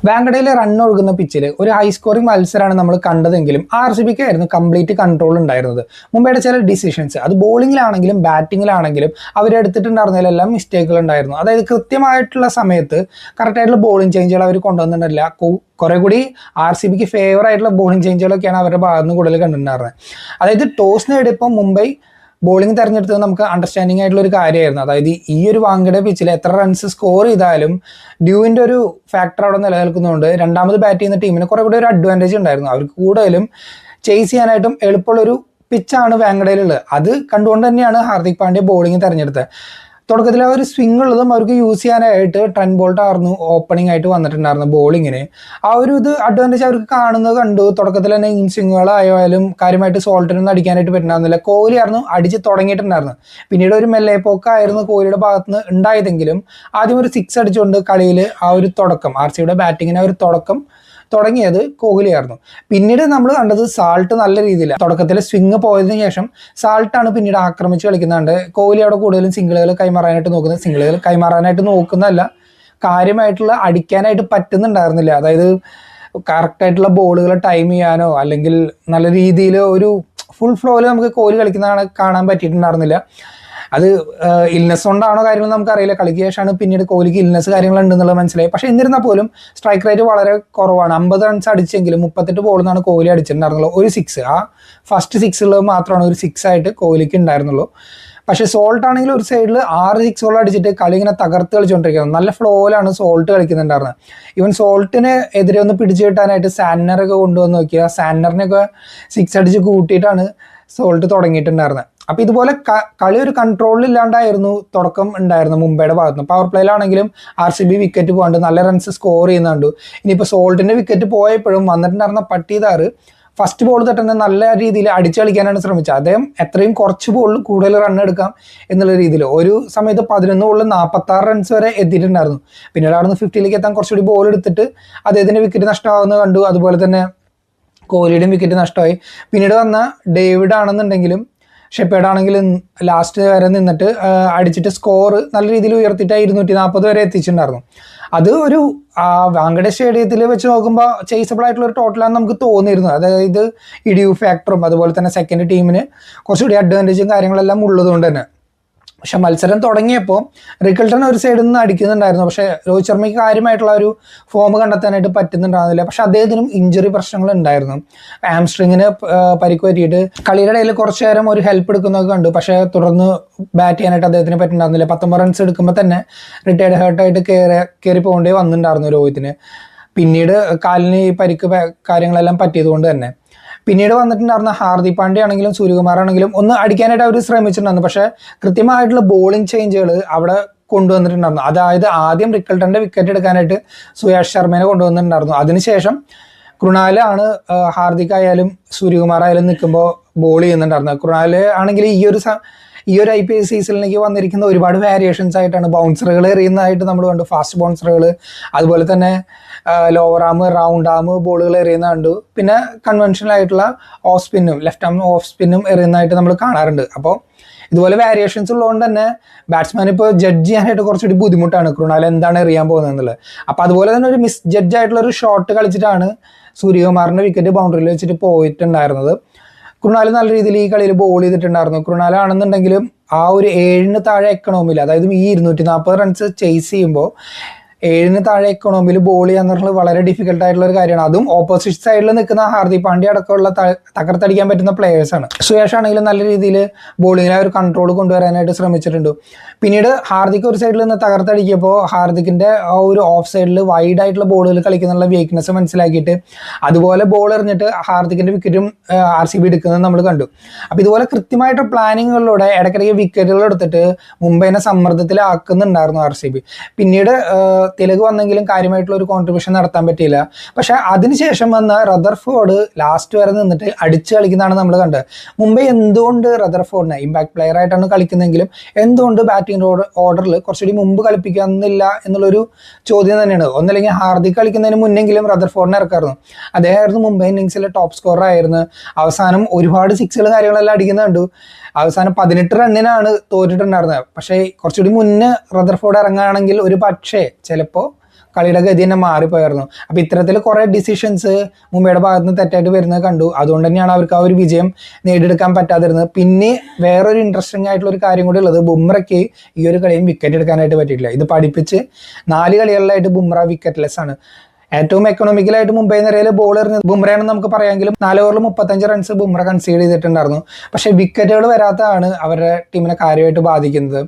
വാങ്കഡയിൽ run ഒഴുകുന്ന പിച്ചിൽ ഒരു high scoring മത്സരമാണ് നമ്മൾ കണ്ടതെങ്കിലും ആർ സി ബിക്ക് ആയിരുന്നു കംപ്ലീറ്റ് കൺട്രോൾ ഉണ്ടായിരുന്നത്. മുംബൈയുടെ ചില ഡിസിഷൻസ് അത് ബോളിങ്ങിലാണെങ്കിലും ബാറ്റിങ്ങിലാണെങ്കിലും അവരെടുത്തിട്ടുണ്ടായിരുന്നതിലെല്ലാം മിസ്റ്റേക്കുകൾ ഉണ്ടായിരുന്നു. അതായത് കൃത്യമായിട്ടുള്ള സമയത്ത് കറക്റ്റായിട്ടുള്ള ബോളിംഗ് ചേഞ്ചുകൾ അവർ കൊണ്ടുവന്നിട്ടില്ല. കുറെ കൂടി ആർ സി ബിക്ക് ഫേവർ ആയിട്ടുള്ള ബോളിംഗ് ചേഞ്ചുകളൊക്കെയാണ് അവരുടെ ഭാഗത്ത് നിന്ന് കൂടുതൽ കണ്ടിട്ടുണ്ടായിരുന്നത്. അതായത് ടോസ് നേടിയപ്പോൾ മുംബൈ ബോളിംഗ് തിരഞ്ഞെടുത്തത് നമുക്ക് അണ്ടർസ്റ്റാൻഡിങ് ആയിട്ടുള്ള ഒരു കാര്യമായിരുന്നു. അതായത് ഈ ഒരു വാങ്കഡെ പിച്ചിൽ എത്ര റൺസ് സ്കോർ ചെയ്താലും ഡ്യൂവിൻ്റെ ഒരു ഫാക്ടർ അവിടെ നിലനിൽക്കുന്നതുകൊണ്ട് രണ്ടാമത് ബാറ്റ് ചെയ്യുന്ന ടീമിന് കുറെ കൂടി ഒരു അഡ്വാൻറ്റേജ് ഉണ്ടായിരുന്നു. അവർക്ക് കൂടുതലും ചേസ് ചെയ്യാനായിട്ടും എളുപ്പമുള്ളൊരു പിച്ചാണ് വാങ്കഡയിലുള്ളത്. അത് കണ്ടുകൊണ്ട് തന്നെയാണ് ഹാർദിക് പാണ്ഡ്യ ബോളിംഗ് തിരഞ്ഞെടുത്തത്. തുടക്കത്തിൽ ആ ഒരു സ്വിംഗ് ഉള്ളതും അവർക്ക് യൂസ് ചെയ്യാനായിട്ട് ട്രെന്റ് ബോൾട്ട് ആയിരുന്നു ഓപ്പണിംഗ് ആയിട്ട് വന്നിട്ടുണ്ടായിരുന്നു ബോളിങ്ങിന്. ആ ഒരു അഡ്വാൻറ്റേജ് അവർക്ക് കാണുന്നത് കണ്ടു. തുടക്കത്തിൽ തന്നെ ഇൻ സ്വിങ്ങുകളായാലും കാര്യമായിട്ട് സോൾട്ടിനൊന്നും അടിക്കാനായിട്ട് പറ്റുന്നുണ്ടായിരുന്നില്ല. കോഹ്ലി ആയിരുന്നു അടിച്ച് തുടങ്ങിയിട്ടുണ്ടായിരുന്നു. പിന്നീട് ഒരു മെല്ലെപ്പോക്കായിരുന്നു കോഹ്ലിയുടെ ഭാഗത്തുനിന്ന് ഉണ്ടായതെങ്കിലും ആദ്യം ഒരു 6 അടിച്ചുകൊണ്ട് കളിയിൽ ആ ഒരു തുടക്കം ആർ സിയുടെ ബാറ്റിങ്ങിന് ആ ഒരു തുടക്കം തുടങ്ങിയത് കോഹ്ലിയായിരുന്നു. പിന്നീട് നമ്മൾ കണ്ടത് സാൾട്ട് നല്ല രീതിയിൽ തുടക്കത്തിൽ സ്വിങ് പോയതിനു ശേഷം സാൾട്ടാണ് പിന്നീട് ആക്രമിച്ച് കളിക്കുന്നുണ്ട്. കോഹ്ലി അവിടെ കൂടുതലും സിംഗിളുകൾ കൈമാറാനായിട്ട് നോക്കുന്നതല്ല, കാര്യമായിട്ടുള്ള അടിക്കാനായിട്ട് പറ്റുന്നുണ്ടായിരുന്നില്ല. അതായത് കറക്റ്റായിട്ടുള്ള ബോളുകൾ ടൈം ചെയ്യാനോ അല്ലെങ്കിൽ നല്ല രീതിയിൽ ഒരു ഫുൾ ഫ്ലോയിൽ നമുക്ക് കോഹ്ലി കളിക്കുന്നതാണ് കാണാൻ പറ്റിയിട്ടുണ്ടായിരുന്നില്ല. അത് ഇൽനെസ് കൊണ്ടാണോ കാര്യങ്ങൾ നമുക്കറിയില്ല. കളിക്ക് ശേഷമാണ് പിന്നീട് കോഹ്ലിക്ക് ഇൽനെസ് കാര്യങ്ങളുണ്ടെന്നുള്ളത് മനസ്സിലായി. പക്ഷേ എന്നിരുന്നാൽ പോലും സ്ട്രൈക്ക് റേറ്റ് വളരെ കുറവാണ്. 50 റൺസ് അടിച്ചെങ്കിലും 38 ബോളിൽ നിന്നാണ് കോഹ്ലി അടിച്ചിട്ടുണ്ടായിരുന്നുള്ളൂ. ഒരു 6 ആ ഫസ്റ്റ് 6 ഉള്ളത് മാത്രമാണ് ഒരു 6 ആയിട്ട് കോഹ്ലിക്ക് ഉണ്ടായിരുന്നുള്ളൂ. പക്ഷേ സോൾട്ട് ആണെങ്കിൽ ഒരു സൈഡിൽ 6 6 അടിച്ചിട്ട് കളി ഇങ്ങനെ തകർത്ത് കളിച്ചുകൊണ്ടിരിക്കുന്നത്. നല്ല ഫ്ലോയിലാണ് സോൾട്ട് കളിക്കുന്നുണ്ടായിരുന്നത്. ഈവൻ സോൾട്ടിന് എതിരെ ഒന്ന് പിടിച്ചു കിട്ടാനായിട്ട് സാന്നറൊക്കെ കൊണ്ടുവന്ന് നോക്കിയാൽ സാന്നറിനെയൊക്കെ 6 അടിച്ച് കൂട്ടിയിട്ടാണ് സോൾട്ട് തുടങ്ങിയിട്ടുണ്ടായിരുന്നത്. അപ്പം ഇതുപോലെ കളി ഒരു കൺട്രോളിൽ ഇല്ലാണ്ടായിരുന്നു തുടക്കം ഉണ്ടായിരുന്നു മുംബൈയുടെ ഭാഗത്ത് നിന്ന്. പവർ പ്ലേയിലാണെങ്കിലും ആർ സി ബി വിക്കറ്റ് പോകാണ്ട് നല്ല റൺസ് സ്കോർ ചെയ്യുന്നുണ്ട്. ഇനിയിപ്പോൾ സോൾട്ടിൻ്റെ വിക്കറ്റ് പോയപ്പോഴും വന്നിട്ടുണ്ടായിരുന്ന പട്ടീദാർ ഫസ്റ്റ് ബോൾ തന്നെ നല്ല രീതിയിൽ അടിച്ചു കളിക്കാനാണ് ശ്രമിച്ചത്. അദ്ദേഹം എത്രയും കുറച്ച് ബോളിൽ കൂടുതൽ റൺ എടുക്കാം എന്നുള്ള രീതിയിൽ ഒരു സമയത്ത് 11 ബോളിൽ 46 റൺസ് വരെ എത്തിയിട്ടുണ്ടായിരുന്നു. പിന്നീട് അവിടെ നിന്ന് 50ലേക്ക് എത്താൻ കുറച്ചുകൂടി ബോൾ എടുത്തിട്ട് അദ്ദേഹത്തിൻ്റെ വിക്കറ്റ് നഷ്ടമാകുന്നത് കണ്ടു. അതുപോലെ തന്നെ കോഹ്ലിയുടെയും വിക്കറ്റ് നഷ്ടമായി. പിന്നീട് വന്ന ഡേവിഡ് ആണെന്നുണ്ടെങ്കിലും ഷെപ്പേർഡ് ആണെങ്കിലും ലാസ്റ്റ് വരെ നിന്നിട്ട് അടിച്ചിട്ട് സ്കോർ നല്ല രീതിയിൽ ഉയർത്തിയിട്ട് 240 വരെ എത്തിച്ചിട്ടുണ്ടായിരുന്നു. അത് ഒരു വാങ്കഡെ സ്റ്റേഡിയത്തിൽ വെച്ച് നോക്കുമ്പോൾ ചേസബിൾ ആയിട്ടുള്ള ഒരു ടോട്ടലാണെന്ന് നമുക്ക് തോന്നിയിരുന്നു. അതായത് ഈ ഡ്യൂ ഫാക്ടറും അതുപോലെ തന്നെ സെക്കൻഡ് ടീമിന് കുറച്ചുകൂടി അഡ്വാൻറ്റേജും കാര്യങ്ങളെല്ലാം ഉള്ളതുകൊണ്ട് തന്നെ. പക്ഷെ മത്സരം തുടങ്ങിയപ്പോൾ റിക്കിൾട്ടൺ ഒരു സൈഡിൽ നിന്ന് അടിക്കുന്നുണ്ടായിരുന്നു. പക്ഷേ രോഹിത് ശർമ്മയ്ക്ക് കാര്യമായിട്ടുള്ള ഒരു ഫോം കണ്ടെത്താനായിട്ട് പറ്റുന്നുണ്ടായിരുന്നില്ല. പക്ഷെ അദ്ദേഹത്തിനും ഇഞ്ചുറി പ്രശ്നങ്ങൾ ഉണ്ടായിരുന്നു. ഹാംസ്ട്രിങ്ങിന് പരിക്ക് പറ്റിയിട്ട് കളിയുടെ ഇടയിൽ കുറച്ച് നേരം ഒരു ഹെൽപ്പ് എടുക്കുന്നതൊക്കെ കണ്ടു. പക്ഷേ തുടർന്ന് ബാറ്റ് ചെയ്യാനായിട്ട് അദ്ദേഹത്തിന് പറ്റുന്നുണ്ടായിരുന്നില്ല. 19 റൺസ് എടുക്കുമ്പോൾ തന്നെ റിട്ടയർഡ് ഹേർട്ടായിട്ട് കയറി പോകേണ്ടി വന്നിട്ടുണ്ടായിരുന്നു രോഹിത്തിന്. പിന്നീട് കാലിന് ഈ പരിക്ക് കാര്യങ്ങളെല്ലാം പറ്റിയത് കൊണ്ട് തന്നെ. പിന്നീട് വന്നിട്ടുണ്ടായിരുന്ന ഹാർദിക് പാണ്ഡ്യ ആണെങ്കിലും സൂര്യകുമാർ ആണെങ്കിലും ഒന്ന് അടിക്കാനായിട്ട് അവർ ശ്രമിച്ചിട്ടുണ്ടായിരുന്നു. പക്ഷേ കൃത്യമായിട്ടുള്ള ബോളിംഗ് ചേഞ്ചുകൾ അവിടെ കൊണ്ടുവന്നിട്ടുണ്ടായിരുന്നു. അതായത് ആദ്യം റിക്കിൾട്ടൻ്റെ വിക്കറ്റ് എടുക്കാനായിട്ട് സുയാഷ് ശർമ്മേനെ കൊണ്ടുവന്നിട്ടുണ്ടായിരുന്നു. അതിനുശേഷം കൃണാലാണ് ഹാർദിക് ആയാലും സൂര്യകുമാർ ആയാലും നിൽക്കുമ്പോൾ ബോൾ ചെയ്യുന്നുണ്ടായിരുന്നത്. കൃണാൽ ആണെങ്കിൽ ഈ ഒരു IPL സീസണിലേക്ക് വന്നിരിക്കുന്ന ഒരുപാട് വേരിയേഷൻസ് ആയിട്ടാണ്. ബൗൺസറുകൾ എറിയുന്നതായിട്ട് നമ്മൾ കണ്ടു, ഫാസ്റ്റ് ബൗൺസറുകൾ, അതുപോലെ തന്നെ ലോവർ ആം റൗണ്ട് ആം ബോളുകൾ എറിയുന്ന കണ്ടു. പിന്നെ കൺവെൻഷനൽ ആയിട്ടുള്ള ഓഫ് സ്പിന്നും ലെഫ്റ്റ് ആം ഓഫ് സ്പിന്നും എറിയുന്നതായിട്ട് നമ്മൾ കാണാറുണ്ട്. അപ്പോൾ ഇതുപോലെ വേരിയേഷൻസ് ഉള്ളതുകൊണ്ട് തന്നെ ബാറ്റ്സ്മാൻ ഇപ്പോൾ ജഡ്ജ് ചെയ്യാനായിട്ട് കുറച്ചുകൂടി ബുദ്ധിമുട്ടാണ് കൃണാൽ എന്താണ് എറിയാൻ പോകുന്നത് എന്നുള്ളത്. അപ്പോൾ അതുപോലെ തന്നെ ഒരു മിസ് ജഡ്ജ് ആയിട്ടുള്ള ഒരു ഷോട്ട് കളിച്ചിട്ടാണ് സൂര്യകുമാറിൻ്റെ വിക്കറ്റ് ബൗണ്ടറിയിൽ വെച്ചിട്ട് പോയിട്ടുണ്ടായിരുന്നത്. കൃണാൽ നല്ല രീതിയിൽ ഈ കളിയിൽ ബോൾ ചെയ്തിട്ടുണ്ടായിരുന്നു. കൃണാലാണെന്നുണ്ടെങ്കിലും ആ ഒരു 7 താഴെ എക്കണോമിയിൽ, അതായത് ഈ 240 റൺസ് ചേസ് ചെയ്യുമ്പോൾ 7 താഴെ എക്കണോമിയിൽ ബോൾ ചെയ്യാന്നുള്ളത് വളരെ ഡിഫിക്കൽട്ട് ആയിട്ടുള്ള ഒരു കാര്യമാണ്. അതും ഓപ്പോസിറ്റ് സൈഡിൽ നിൽക്കുന്ന ഹാർദിക് പാണ്ഡ്യ അടക്കമുള്ള തകർത്തടിക്കാൻ പറ്റുന്ന പ്ലേയേഴ്സാണ്. സുയാഷ് ആണെങ്കിലും നല്ല രീതിയിൽ ബോളിങ്ങിൽ ആ ഒരു കൺട്രോൾ കൊണ്ടുവരാനായിട്ട് ശ്രമിച്ചിട്ടുണ്ട്. പിന്നീട് ഹാർദിക് ഒരു സൈഡിൽ നിന്ന് തകർത്തടിക്കിയപ്പോൾ ഹാർദിക്കിൻ്റെ ആ ഒരു ഓഫ് സൈഡിൽ വൈഡ് ആയിട്ടുള്ള ബോളുകൾ കളിക്കുന്നുള്ള വീക്ക്നെസ് മനസ്സിലാക്കിയിട്ട് അതുപോലെ ബോൾ എറിഞ്ഞിട്ട് ഹാർദിക്കിൻ്റെ വിക്കറ്റും RCB എടുക്കുന്നത് നമ്മൾ കണ്ടു. അപ്പോൾ ഇതുപോലെ കൃത്യമായിട്ട് പ്ലാനിങ്ങുകളിലൂടെ ഇടയ്ക്കിടയ്ക്ക് വിക്കറ്റുകൾ എടുത്തിട്ട് മുംബൈനെ സമ്മർദ്ദത്തിലാക്കുന്നുണ്ടായിരുന്നു RCB. പിന്നീട് തിലക് വന്നെങ്കിലും കാര്യമായിട്ടുള്ള ഒരു കോൺട്രിബ്യൂഷൻ നടത്താൻ പറ്റിയില്ല. പക്ഷെ അതിനുശേഷം വന്ന റദർഫോർഡ് ലാസ്റ്റ് വരെ നിന്നിട്ട് അടിച്ചു കളിക്കുന്നതാണ് നമ്മൾ കണ്ടത്. മുംബൈ എന്തുകൊണ്ട് റദർഫോർഡിനെ ഇമ്പാക്ട് പ്ലെയർ ആയിട്ടാണ് കളിക്കുന്നതെങ്കിലും എന്തുകൊണ്ട് ബാറ്റിംഗ് ഓർഡറിൽ കുറച്ചുകൂടി മുമ്പ് കളിപ്പിക്കുന്നില്ല എന്നുള്ളൊരു ചോദ്യം തന്നെയാണ്. ഒന്നല്ലെങ്കിൽ ഹാർദിക് കളിക്കുന്നതിന് മുന്നെങ്കിലും റദർഫോർഡിനെ ഇറക്കായിരുന്നു. അദ്ദേഹമായിരുന്നു മുംബൈ ഇന്നിങ്സിലെ ടോപ്പ് സ്കോറർ ആയിരുന്നു. അവസാനം ഒരുപാട് സിക്സുകൾ കാര്യങ്ങളെല്ലാം അടിക്കുന്ന കണ്ടു. അവസാനം 18 റണ്ണിനാണ് തോറ്റിട്ടുണ്ടായിരുന്നത്. പക്ഷേ കുറച്ചുകൂടി മുന്നേ റദർഫോർഡ് ഇറങ്ങുകയാണെങ്കിൽ ഒരു പക്ഷേ ചിലപ്പോൾ കളിയുടെ ഗതി തന്നെ മാറിപ്പോയായിരുന്നു. അപ്പോൾ ഇത്തരത്തിൽ കുറേ ഡിസിഷൻസ് മുംബൈയുടെ ഭാഗത്ത് നിന്ന് തെറ്റായിട്ട് വരുന്നത് കണ്ടു. അതുകൊണ്ട് തന്നെയാണ് അവർക്ക് ആ ഒരു വിജയം നേടിയെടുക്കാൻ പറ്റാതിരുന്നത്. പിന്നെ വേറൊരു ഇൻട്രസ്റ്റിംഗ് ആയിട്ടുള്ള ഒരു കാര്യം കൂടി ഉള്ളത്, ബുംറയ്ക്ക് ഈ ഒരു കളിയും വിക്കറ്റ് എടുക്കാനായിട്ട് പറ്റിയിട്ടില്ല. ഇത് പഠിപ്പിച്ച് 4 കളികളിലായിട്ട് ബുംറ വിക്കറ്റ്ലെസ് ആണ്. ഏറ്റവും എക്കണോമിക്കലായിട്ട് മുംബൈ നിരയിൽ ബോൾ എറിഞ്ഞത് ബുംറയാണെന്ന് നമുക്ക് പറയാമെങ്കിലും 4 ഓവറിൽ 35 റൺസ് ബുംറ കൺസീഡ് ചെയ്തിട്ടുണ്ടായിരുന്നു. പക്ഷേ വിക്കറ്റുകൾ വരാത്തതാണ് അവരുടെ ടീമിനെ കാര്യമായിട്ട് ബാധിക്കുന്നത്.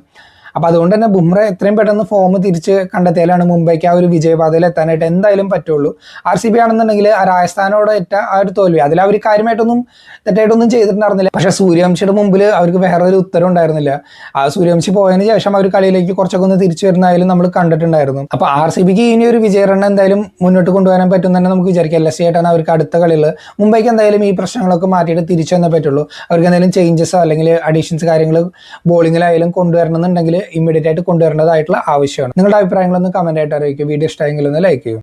അപ്പോൾ അതുകൊണ്ട് തന്നെ ബുംറ എത്രയും പെട്ടെന്ന് ഫോം തിരിച്ച് കണ്ടെത്തിയാലാണ് മുംബൈക്ക് ആ ഒരു വിജയപാതയിൽ എത്താനായിട്ട് എന്തായാലും പറ്റുള്ളൂ. RCB ആണെന്നുണ്ടെങ്കിൽ ആ രാജസ്ഥാനോട് ഏറ്റ ആ ഒരു തോൽവി അതിൽ അവർ കാര്യമായിട്ടൊന്നും തെറ്റായിട്ടൊന്നും ചെയ്തിട്ടുണ്ടായിരുന്നില്ല. പക്ഷേ സൂര്യവംശിയുടെ മുമ്പിൽ അവർക്ക് വേറെ ഒരു ഉത്തരം ഉണ്ടായിരുന്നില്ല. ആ സൂര്യവംശി പോയതിന് ശേഷം അവർ കളിയിലേക്ക് കുറച്ചൊക്കെ ഒന്ന് തിരിച്ചു വരുന്നതായാലും നമ്മൾ കണ്ടിട്ടുണ്ടായിരുന്നു. അപ്പോൾ RCBക്ക് ഇനി ഒരു വിജയ റൺ എന്തായാലും മുന്നോട്ട് കൊണ്ടുവരാൻ പറ്റും തന്നെ നമുക്ക് വിചാരിക്കാം. LSE ആയിട്ടാണ് അവർക്ക് അടുത്ത കളിയിൽ. മുംബൈക്ക് എന്തായാലും ഈ പ്രശ്നങ്ങളൊക്കെ മാറ്റിയിട്ട് തിരിച്ചു വന്നേ പറ്റുള്ളൂ. അവർക്ക് എന്തെങ്കിലും ചേഞ്ചസോ അല്ലെങ്കിൽ അഡീഷൻസ് കാര്യങ്ങൾ ബോളിങ്ങിലായാലും കൊണ്ടുവരണമെന്നുണ്ടെങ്കിൽ ഇമ്മീഡിയറ്റ് ആയിട്ട് കൊണ്ടുവരേണ്ടതായിട്ടുള്ള ആവശ്യമാണ്. നിങ്ങളുടെ അഭിപ്രായങ്ങളൊന്ന് കമന്റ് ആയിട്ട് അറിയിക്കുക. വീഡിയോ ഇഷ്ടമായെങ്കിൽ ഒന്ന് ലൈക്ക് ചെയ്യൂ.